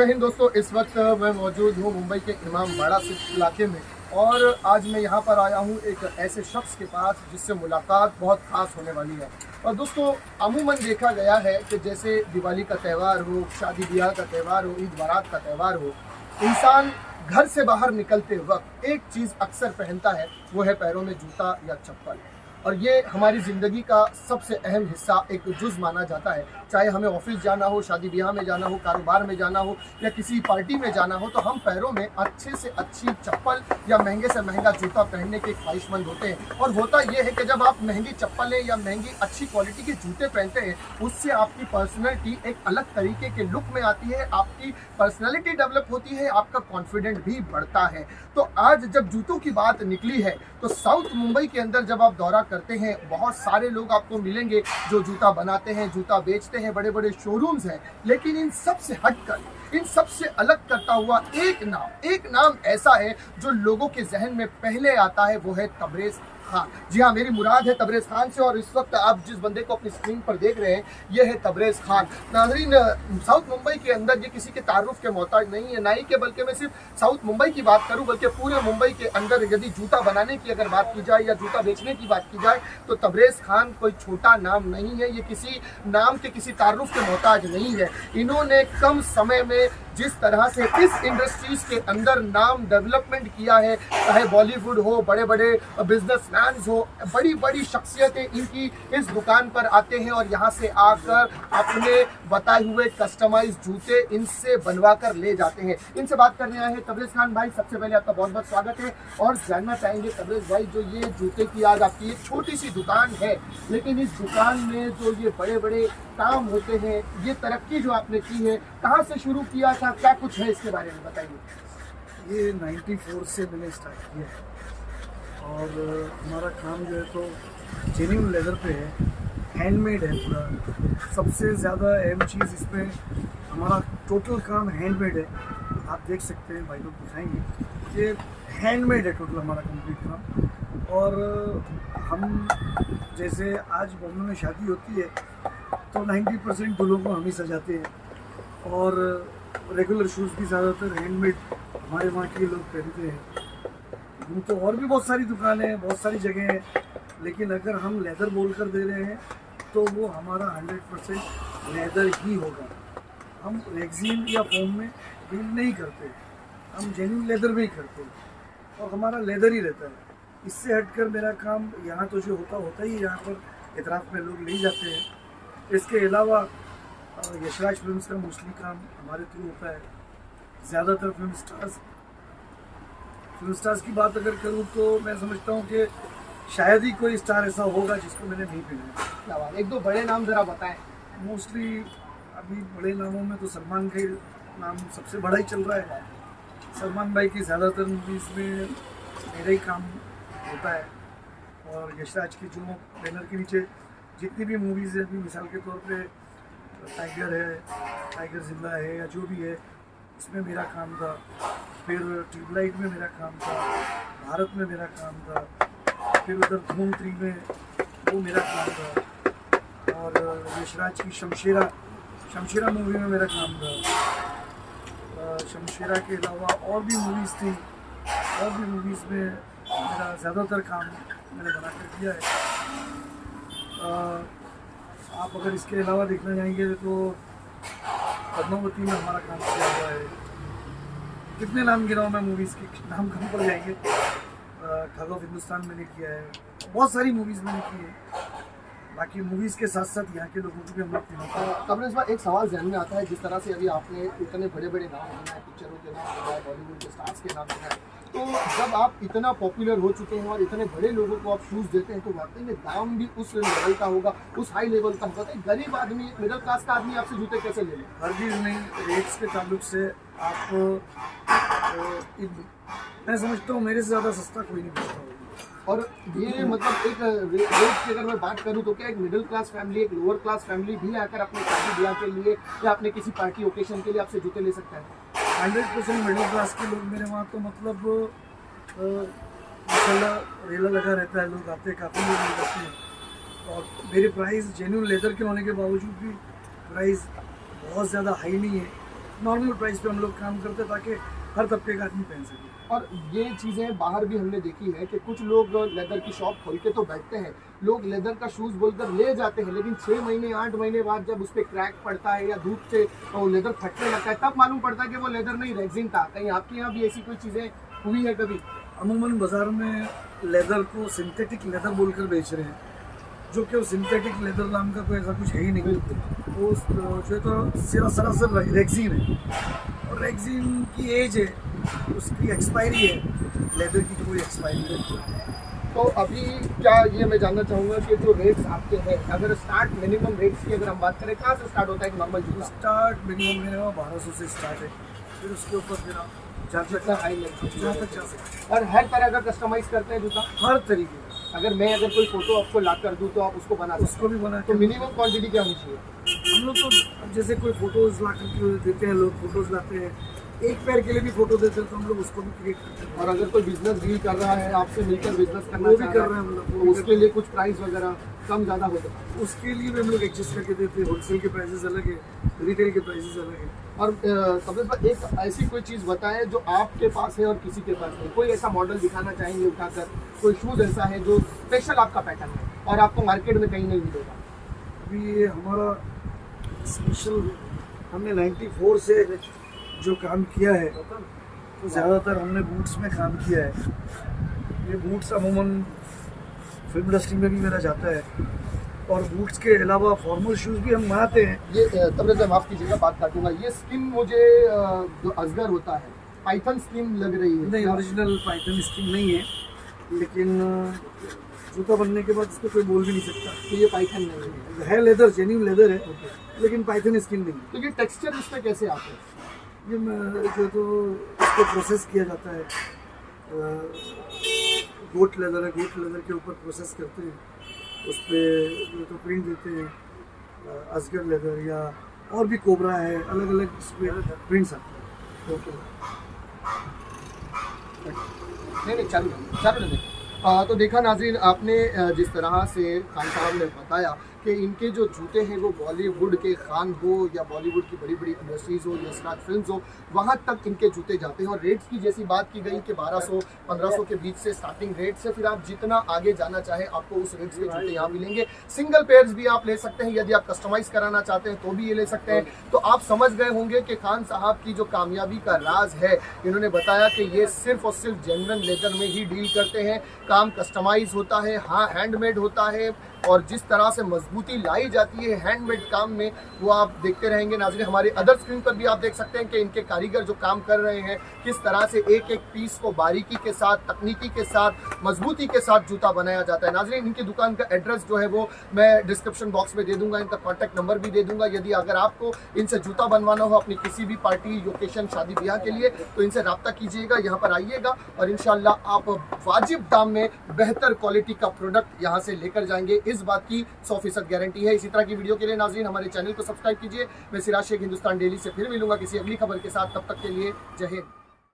हिंद दोस्तों, इस वक्त मैं मौजूद हूँ मुंबई के इमाम बाड़ा इलाके में और आज मैं यहाँ पर आया हूँ एक ऐसे शख्स के पास जिससे मुलाकात बहुत ख़ास होने वाली है। और दोस्तों, अमूमन देखा गया है कि जैसे दिवाली का त्यौहार हो, शादी ब्याह का त्यौहार हो, ईद बारात का त्यौहार हो, इंसान घर से बाहर निकलते वक्त एक चीज़ अक्सर पहनता है, वो है पैरों में जूता या चप्पल। और ये हमारी ज़िंदगी का सबसे अहम हिस्सा, एक जुज़ माना जाता है। चाहे हमें ऑफिस जाना हो, शादी ब्याह में जाना हो, कारोबार में जाना हो या किसी पार्टी में जाना हो, तो हम पैरों में अच्छे से अच्छी चप्पल या महंगे से महंगा जूता पहनने के ख्वाहिशमंद होते हैं। और होता यह है कि जब आप महंगी चप्पलें या महंगी अच्छी क्वालिटी के जूते पहनते हैं, उससे आपकी पर्सनैलिटी एक अलग तरीके के लुक में आती है, आपकी पर्सनैलिटी डेवलप होती है, आपका कॉन्फिडेंट भी बढ़ता है। तो आज जब जूतों की बात निकली है, तो साउथ मुंबई के अंदर जब आप दौरा करते हैं, बहुत सारे लोग आपको मिलेंगे जो जूता बनाते हैं, जूता बेचते हैं, बड़े बड़े शोरूम्स हैं। लेकिन इन सब से हटकर, इन सब से अलग करता हुआ एक नाम ऐसा है जो लोगों के जहन में पहले आता है, वो है तबरेज़ खान। जी हाँ, मेरी मुराद है तबरेज़ खान से। और इस वक्त आप जिस बंदे को अपनी स्क्रीन पर देख रहे हैं, ये है तबरेज़ खान। नाज़रीन, साउथ मुंबई के अंदर ये किसी के तारुफ के मोहताज नहीं है, ना ही के बल्कि मैं सिर्फ साउथ मुंबई की बात करूं, बल्कि पूरे मुंबई के अंदर यदि जूता बनाने की अगर बात की जाए या जूता बेचने की बात की जाए, तो तबरेज़ खान कोई छोटा नाम नहीं है। ये किसी नाम के, किसी तारुफ के मोहताज नहीं है। इन्होंने कम समय में जिस तरह से इस इंडस्ट्रीज के अंदर नाम डेवलपमेंट किया है, चाहे बॉलीवुड हो, बड़े बड़े बिजनेसमैन हो, बड़ी बड़ी शख्सियतें इनकी इस दुकान पर आते हैं और यहाँ से आकर अपने बताए हुए कस्टमाइज जूते इनसे बनवा कर ले जाते हैं। इनसे बात करने आए हैं तबरेज़ खान भाई। सबसे पहले आपका बहुत बहुत स्वागत है और जानना चाहेंगे तबरेज़ भाई, जो ये जूते की आज आपकी एक छोटी सी दुकान है, लेकिन इस दुकान में जो ये बड़े बड़े काम होते हैं, ये तरक्की जो आपने की है, कहाँ से शुरू किया था, क्या कुछ है इसके बारे में बताइए। ये 94 से मैंने स्टार्ट किया है और हमारा काम जो है तो जेन्युइन लेदर पे है, हैंडमेड है पूरा। सबसे ज़्यादा अहम चीज़ इसमें हमारा टोटल काम हैंडमेड है। आप देख सकते हैं, भाई लोग दिखाएंगे, ये हैंडमेड है टोटल हमारा कंप्लीट काम। और हम जैसे आज बॉम्बे में शादी होती है तो 90% दुल्हों को हम ही सजाते हैं और रेगुलर शूज़ भी ज़्यादातर हैंडमेड हमारे वहाँ के लोग पहनते हैं। यूँ तो और भी बहुत सारी दुकानें हैं, बहुत सारी जगह हैं, लेकिन अगर हम लेदर बोल कर दे रहे हैं तो वो हमारा 100% लेदर ही होगा। हम रेक्सीन या फोम में डील नहीं करते, हम जेन्युइन लेदर में ही करते हैं और हमारा लेदर ही रहता है। इससे हटकर मेरा काम यहाँ तो जो होता ही यहाँ पर इतराफ़ में लोग ले जाते हैं। इसके अलावा यशराज फिल्म्स का मोस्टली काम हमारे थ्रू होता है। ज़्यादातर फिल्म स्टार्स की बात अगर करूँ तो मैं समझता हूँ कि शायद ही कोई स्टार ऐसा होगा जिसको मैंने नहीं पहना। क्या बात, एक दो बड़े नाम ज़रा बताएं। मोस्टली अभी बड़े नामों में तो सलमान का नाम सबसे बड़ा ही चल रहा है। सलमान भाई की ज़्यादातर मूवीज़ में मेरा ही काम होता है और यशराज की जो बैनर के नीचे जितनी भी मूवीज़ है, अभी मिसाल के तौर पे टाइगर है, टाइगर जिंदा है या जो भी है, इसमें मेरा काम था। फिर ट्यूबलाइट में मेरा काम था, भारत में मेरा काम था, फिर उधर धूम 3 में वो मेरा काम था, और यशराज की शमशेरा मूवी में मेरा काम था। शमशेरा के अलावा और भी मूवीज़ थी, और भी मूवीज़ में मेरा ज़्यादातर काम मैंने बना कर किया है। आप अगर इसके अलावा देखना चाहेंगे तो पद्मावती में हमारा काम किया हुआ है। कितने नाम गिनाऊं मैं, मूवीज़ के नाम कम पड़ जाएंगे। ठग ऑफ हिंदुस्तान मैंने किया है, बहुत सारी मूवीज़ मैंने की है। बाकी मूवीज़ के साथ साथ यहाँ के लोगों को भी हम लोग पिलाते हैं। तबरेज़ भाई, एक सवाल जहन में आता है, जिस तरह से अभी आपने इतने बड़े बड़े नाम बनाए, पिक्चरों के नाम बनाए, बॉलीवुड के स्टार्स के नाम बनाए, तो जब आप इतना पॉपुलर हो चुके हैं और इतने बड़े लोगों को आप शूज़ देते हैं, तो वाकई में दाम भी उस लेवल का होगा, उस हाई लेवल का होगा। तो गरीब आदमी, मिडिल क्लास का आदमी आपसे जूते कैसे ले लें? हर चीज़ नहीं, रेट्स के ताल्लुक से आप मैं समझता हूँ मेरे से ज़्यादा सस्ता कोई नहीं बेचता होगा। और ये मतलब एक रेट की अगर मैं बात करूँ तो क्या एक मिडिल क्लास फैमिली, एक लोअर क्लास फैमिली भी आकर अपने शादी ब्याह के लिए या अपने किसी पार्टी ओकेशन के लिए आपसे जूते ले सकता है? 100% मिडिल क्लास के लोग मेरे वहाँ तो मतलब माशाल्लाह रेला लगा रहता है, लोग आते हैं, काफ़ी लोग मिल जाते हैं। और मेरे प्राइस जेन्युइन लेदर के होने के बावजूद भी प्राइस बहुत ज़्यादा हाई नहीं है। नॉर्मल प्राइस पे हम लोग काम करते हैं ताकि हर तबके का आदमी पहन सके। और ये चीज़ें बाहर भी हमने देखी है कि कुछ लोग लेदर की शॉप खोल के तो बैठते हैं, लोग लेदर का शूज़ बोलकर ले जाते हैं, लेकिन 6 महीने 8 महीने बाद जब उस पर क्रैक पड़ता है या धूप से वो लेदर फटने लगता है, तब मालूम पड़ता है कि वो लेदर नहीं रेक्सिन था। कहीं आपके यहाँ भी ऐसी कोई चीज़ें हुई है कभी? अमूमन बाज़ार में लेदर को सिंथेटिक लेदर बोलकर बेच रहे हैं, जो कि वो सिंथेटिक लेदर नाम का कोई ऐसा कुछ है ही नहीं। वो जो है तो सिरा सरासर रेक्सिन है, और रेक्सिन की एज है, उसकी एक्सपायरी है, लेदर की कोई एक्सपायरी है। तो अभी क्या ये मैं जानना चाहूँगा कि जो रेट्स आपके हैं, अगर स्टार्ट मिनिमम रेट्स की अगर हम बात करें, कहाँ से स्टार्ट होता है एक नॉर्मल जूता? स्टार्ट मिनिमम मेरे वहाँ 1200 से स्टार्ट है, फिर उसके ऊपर फिर आप जितना हाई लेवल जहाँ तक जा सकते और हर तरह का कस्टमाइज करते हैं जूता। हैं, हर तरीके का। अगर मैं अगर कोई फोटो आपको ला कर दूँ तो आप उसको बना सकते उसको भी बना हैं। तो के मिनिमम क्वांटिटी क्या होनी चाहिए? हम लोग तो अब जैसे कोई फोटोज़ ला करके देते हैं, लोग फोटोज़ लाते हैं, एक पैर के लिए भी फोटो देते हैं, तो हम लोग उसको भी क्रिएट करते हैं। और अगर कोई बिजनेस डील कर रहा है, आपसे मिलकर बिजनेस करना वो भी चाह कर रहा रहे हैं हम लोग, वो तो भी उसके लिए कुछ प्राइस वगैरह कम ज़्यादा होता है। उसके लिए भी हम लोग एडजस्ट करके देते हैं। होलसेल के प्राइसेस अलग है, रिटेल के प्राइसेस अलग है। और कपिल भाई, एक ऐसी कोई चीज़ बताएं जो आपके पास है और किसी के पास नहीं, कोई ऐसा मॉडल दिखाना चाहेंगे उठाकर, कोई शूज़ ऐसा है जो स्पेशल आपका पैटर्न है और आपको मार्केट में कहीं नहीं मिलेगा? अभी ये हमारा स्पेशल, हमने 94 से जो काम किया है, तो ज़्यादातर हमने बूट्स में काम किया है। ये बूट्स अमूमन फिल्म इंडस्ट्री में भी मेरा जाता है, और बूट्स के अलावा फॉर्मल शूज़ भी हम बनाते हैं। ये तब से माफ़ कीजिएगा, बात काटूंगा। ये स्किन मुझे जो अजगर होता है, पाइथन स्किन लग रही है। नहीं, ओरिजिनल पाइथन स्किन नहीं है, लेकिन जूता बनने के बाद इसको कोई बोल भी नहीं सकता तो ये पाइथन नहीं है। है। लेदर, जेन्युइन लेदर है, लेकिन पाइथन स्किन नहीं है। तो ये टेक्सचर इसमें कैसे आता है? ये जो तो इसको प्रोसेस किया जाता है, गोट लेदर है, गोट लेदर के ऊपर प्रोसेस करते हैं, उस पर जो तो प्रिंट देते हैं, अजगर लेदर या और भी कोबरा है, अलग अलग इस पर प्रिंट्स आते हैं। नहीं, चालू नहीं। तो देखा नाज़रीन, आपने जिस तरह से खान साहब ने बताया कि इनके जो जूते हैं वो बॉलीवुड के खान हो या बॉलीवुड की बड़ी बड़ी इंडस्ट्रीज़ हो या स्टार फिल्म्स हो, वहाँ तक इनके जूते जाते हैं। और रेट्स की जैसी बात की गई कि 1200-1500 के बीच से स्टार्टिंग रेट से, फिर आप जितना आगे जाना चाहें आपको उस रेट्स के जूते यहाँ मिलेंगे। सिंगल पेयर्स भी आप ले सकते हैं, यदि आप कस्टमाइज़ कराना चाहते हैं तो भी ये ले सकते हैं। तो आप समझ गए होंगे कि खान साहब की जो कामयाबी का राज है, इन्होंने बताया कि ये सिर्फ और सिर्फ जेन्युइन लेदर में ही डील करते हैं। काम कस्टमाइज होता है, हाँ हैंडमेड होता है, और जिस तरह से मजबूती लाई जाती है हैंडमेड काम में, वो आप देखते रहेंगे। नाज़रीन, हमारे अदर स्क्रीन पर भी आप देख सकते हैं कि इनके कारीगर जो काम कर रहे हैं, किस तरह से एक एक पीस को बारीकी के साथ, तकनीकी के साथ, मजबूती के साथ जूता बनाया जाता है। नाज़रीन, इनकी दुकान का एड्रेस जो है वो मैं डिस्क्रिप्शन बॉक्स में दे दूंगा, इनका कॉन्टैक्ट नंबर भी दे दूंगा। यदि अगर आपको इनसे जूता बनवाना हो अपनी किसी भी पार्टी, ओकेशन, शादी ब्याह के लिए, तो इनसे रब्ता कीजिएगा, यहाँ पर आइएगा और इंशाल्लाह आप वाजिब दाम में बेहतर क्वालिटी का प्रोडक्ट यहाँ से लेकर जाएंगे। इस बात की 100% गारंटी है। इसी तरह की वीडियो के लिए नाज़रीन हमारे चैनल को सब्सक्राइब कीजिए। मैं सिराज शेख हिंदुस्तान डेली से फिर मिलूंगा किसी अगली खबर के साथ। तब तक के लिए जय हिंद।